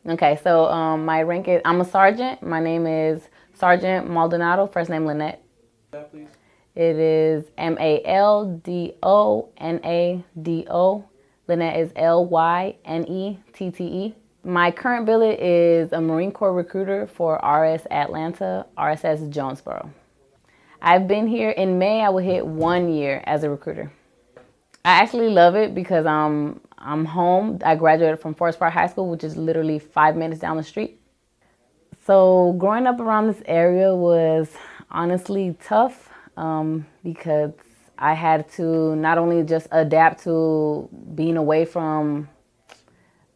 Okay, so my rank is, I'm a sergeant. My name is Sergeant Maldonado, first name Lynette. Please. It is Maldonado. Lynette is Lynettette. My current billet is a Marine Corps recruiter for RS Atlanta, RSS Jonesboro. I've been here in May. I will hit 1 year as a recruiter. I actually love it because I'm home. I graduated from Forest Park High School, which is literally 5 minutes down the street. So growing up around this area was honestly tough because I had to not only just adapt to being away from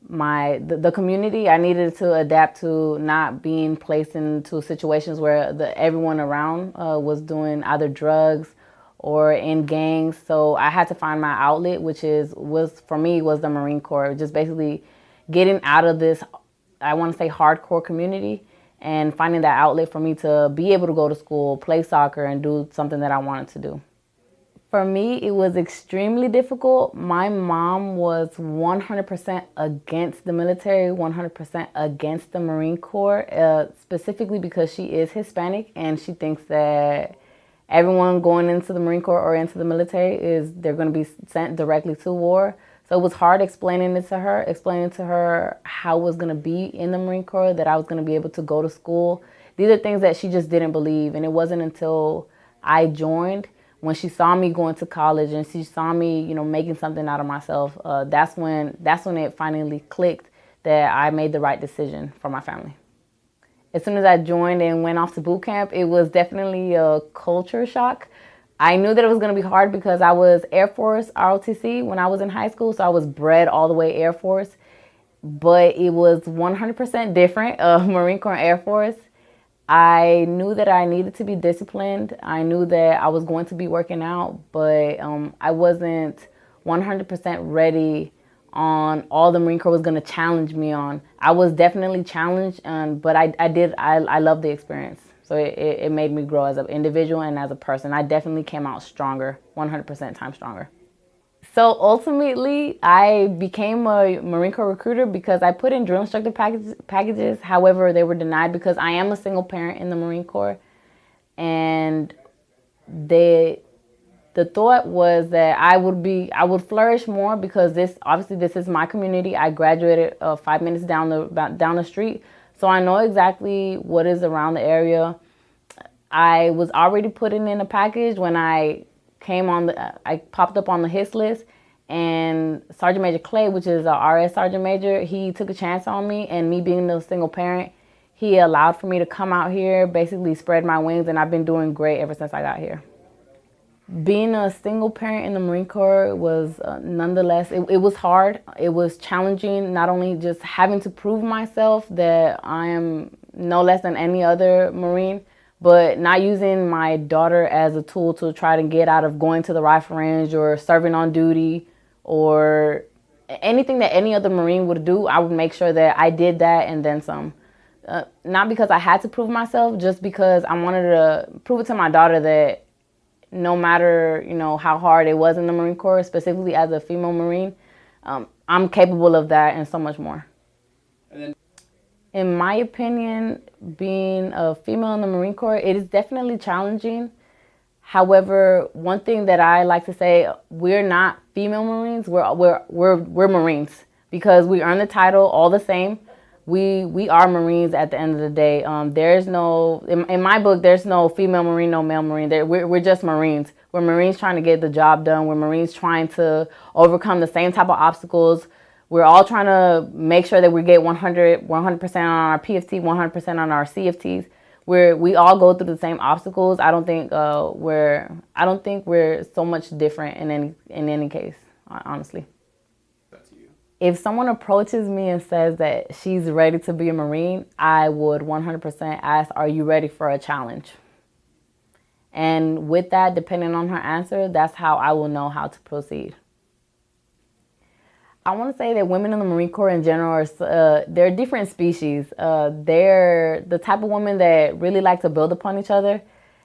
the community. I needed to adapt to not being placed into situations where everyone around was doing either drugs or in gangs. So I had to find my outlet, which was for me was the Marine Corps. Just basically getting out of this, I want to say, hardcore community, and finding that outlet for me to be able to go to school, play soccer, and do something that I wanted to do. For me, it was extremely difficult. My mom was 100% against the military, 100% against the Marine Corps, specifically because she is Hispanic and she thinks that everyone going into the Marine Corps or into the military they're going to be sent directly to war. So it was hard explaining to her how it was going to be in the Marine Corps, that I was going to be able to go to school. These are things that she just didn't believe. And it wasn't until I joined, when she saw me going to college and she saw me, making something out of myself, that's when it finally clicked that I made the right decision for my family. As soon as I joined and went off to boot camp, it was definitely a culture shock. I knew that it was going to be hard because I was Air Force ROTC when I was in high school, so I was bred all the way Air Force. But it was 100% different, Marine Corps and Air Force. I knew that I needed to be disciplined. I knew that I was going to be working out, but I wasn't 100% ready on all the Marine Corps was going to challenge me on. I was definitely challenged, but I loved the experience. So it made me grow as an individual and as a person. I definitely came out stronger, 100% time stronger. So ultimately, I became a Marine Corps recruiter because I put in drill instructor packages. However, they were denied because I am a single parent in the Marine Corps. And the thought was that I would flourish more because this is my community. I graduated 5 minutes down the street. So I know exactly what is around the area. I was already putting in a package when I popped up on the HIS list, and Sergeant Major Clay, which is a RS Sergeant Major, he took a chance on me, and me being a single parent, he allowed for me to come out here, basically spread my wings, and I've been doing great ever since I got here. Being a single parent in the Marine Corps was nonetheless, it was hard. It was challenging, not only just having to prove myself that I am no less than any other Marine, but not using my daughter as a tool to try to get out of going to the rifle range or serving on duty or anything that any other Marine would do. I would make sure that I did that and then some. Not because I had to prove myself, just because I wanted to prove it to my daughter that no matter, how hard it was in the Marine Corps, specifically as a female Marine, I'm capable of that and so much more. In my opinion, being a female in the Marine Corps, it is definitely challenging. However, one thing that I like to say, we're not female Marines, we're Marines, because we earn the title all the same. We are Marines at the end of the day. There's no, in my book, there's no female Marine, no male Marine. We're just Marines. We're Marines trying to get the job done. We're Marines trying to overcome the same type of obstacles. We're all trying to make sure that we get 100% on our PFT, 100% on our CFTs. We all go through the same obstacles. I don't think we're so much different in any case, honestly. If someone approaches me and says that she's ready to be a Marine, I would 100% ask, are you ready for a challenge? And with that, depending on her answer, that's how I will know how to proceed. I want to say that women in the Marine Corps in general they're different species. They're the type of women that really like to build upon each other,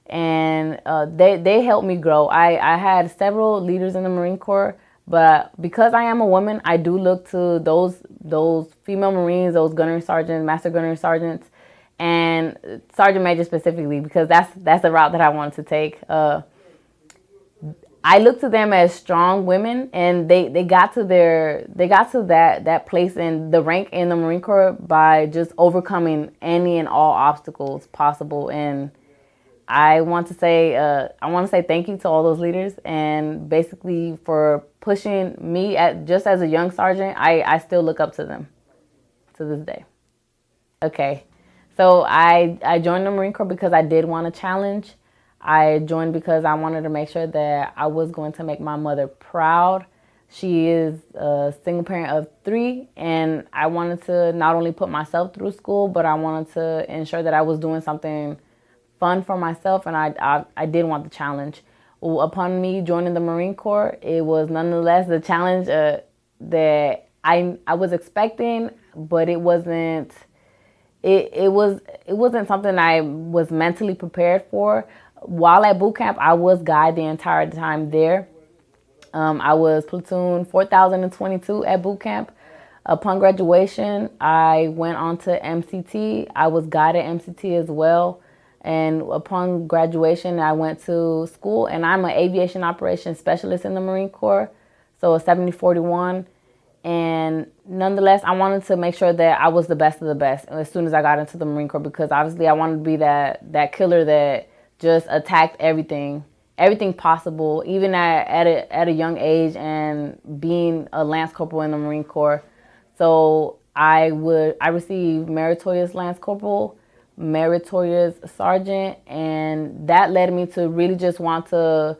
and they helped me grow. I had several leaders in the Marine Corps, But because I am a woman, I do look to those female Marines, those gunnery sergeants, master gunnery sergeants, and sergeant major specifically, because that's the route that I wanted to take. I look to them as strong women, and they got to that place in the rank in the Marine Corps by just overcoming any and all obstacles possible. And I want to say thank you to all those leaders, and basically for pushing me just as a young sergeant. I still look up to them to this day. Okay, so I joined the Marine Corps because I did want a challenge. I joined because I wanted to make sure that I was going to make my mother proud. She is a single parent of 3, and I wanted to not only put myself through school, but I wanted to ensure that I was doing something fun for myself, and I did want the challenge. Upon me joining the Marine Corps, it was nonetheless the challenge that I was expecting, but it wasn't something I was mentally prepared for. While at boot camp, I was guide the entire time there. I was platoon 4022 at boot camp. Upon graduation, I went on to MCT. I was guide at MCT as well. And upon graduation, I went to school, and I'm an aviation operations specialist in the Marine Corps, so a 7041. And nonetheless, I wanted to make sure that I was the best of the best as soon as I got into the Marine Corps, because obviously I wanted to be that killer that just attacked everything possible, even at a young age, and being a Lance Corporal in the Marine Corps. So I received Meritorious Lance Corporal, Meritorious Sergeant, and that led me to really just want to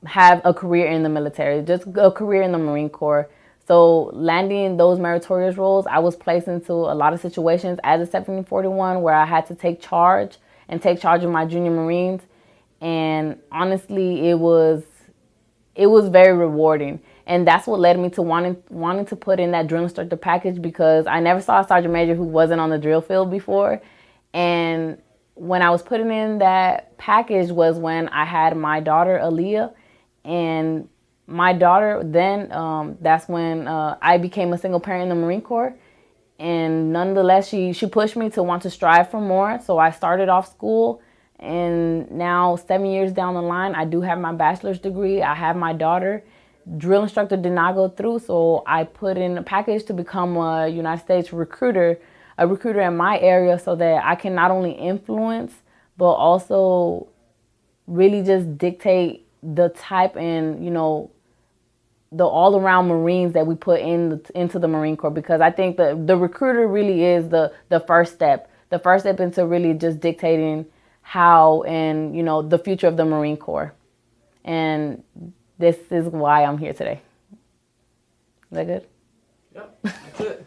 have a career in the military, just a career in the Marine Corps. So landing those meritorious roles, I was placed into a lot of situations as a 7041 where I had to take charge of my junior Marines. And honestly, it was very rewarding. And that's what led me to wanting to put in that drill instructor package, because I never saw a sergeant major who wasn't on the drill field before. And when I was putting in that package was when I had my daughter, Aaliyah. And my daughter, then that's when I became a single parent in the Marine Corps. And nonetheless, she pushed me to want to strive for more. So I started off school, and now 7 years down the line, I do have my bachelor's degree. I have my daughter. Drill instructor did not go through, so I put in a package to become a United States recruiter, a recruiter in my area, so that I can not only influence, but also really just dictate the type and, the all-around Marines that we put into the Marine Corps, because I think the recruiter really is the first step into really just dictating how and, the future of the Marine Corps. And this is why I'm here today. Is that good? Yep, that's it.